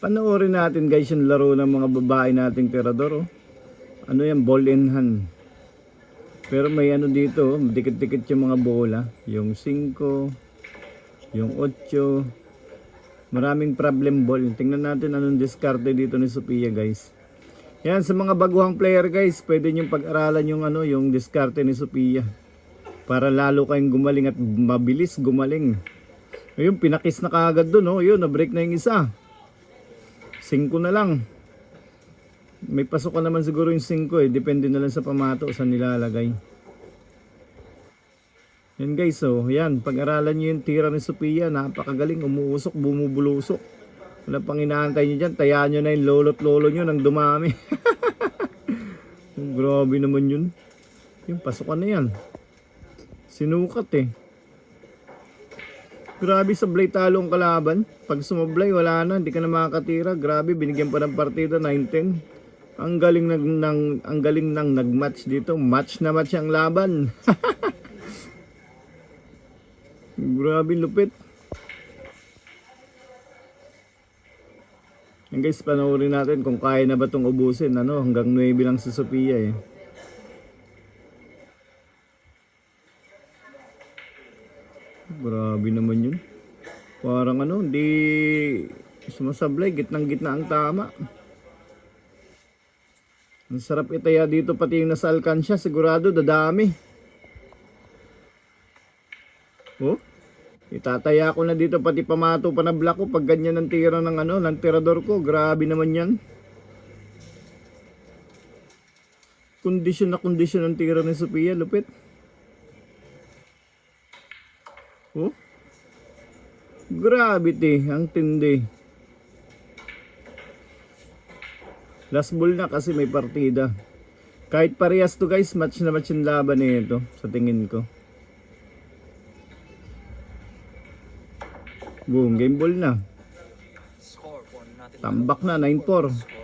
Panoorin natin guys yung laro ng mga babae nating tirador. Oh. Ano yan, ball in hand. Pero may ano dito, dikit-dikit yung mga bola. Yung 5, yung 8. Maraming problem ball. Tingnan natin anong diskarte dito ni Sophia guys. Yan, sa mga baguhang player guys, pwede nyo pag-aralan yung ano, yung diskarte ni Sophia. Para lalo kayong gumaling at mabilis gumaling. Ayun, pinakis na kaagad dun, oh. Ayun, na-break na yung isa. 5 na lang. May pasukan naman siguro yung 5 eh. Depende na lang sa pamato saan nilalagay. Yan guys, oh. Yan, pag-aralan nyo yung tira ni Sophia. Napakagaling, umuusok, bumubulusok. Wala pang inaantay nyo dyan. Tayaan nyo na yung lolo't lolo nyo nang dumami. Grabe naman yun. Yung pasukan na yan. Sinukat eh. Grabe, sablay talo ang kalaban. Pag sumablay, wala na. Hindi ka na makakatira. Grabe, binigyan pa ng partida 9-10. Ang galing ng nag-match dito. Match na match ang laban. Grabe, lupit. Yan guys, panoorin natin kung kaya na ba itong ubusin. Ano, hanggang 9 lang si Sophia eh. Grabe naman yun. Parang ano, hindi sumasablay. Gitnang-gitna ang tama. Ang sarap itaya dito pati yung nasa alkansya. Sigurado dadami. Oh, itataya ko na dito pati pamato pa na black ko pag ganyan ang tira ng ano, ng tirador ko. Grabe naman yan. Kondisyon na kondisyon ang tira ni Sophia. Lupit. Oh, gravity, ang tindi. Last ball na kasi may partida. Kahit parehas to guys, match na match yung laban nito sa tingin ko. Boom, game ball na. Tambak na 9-4.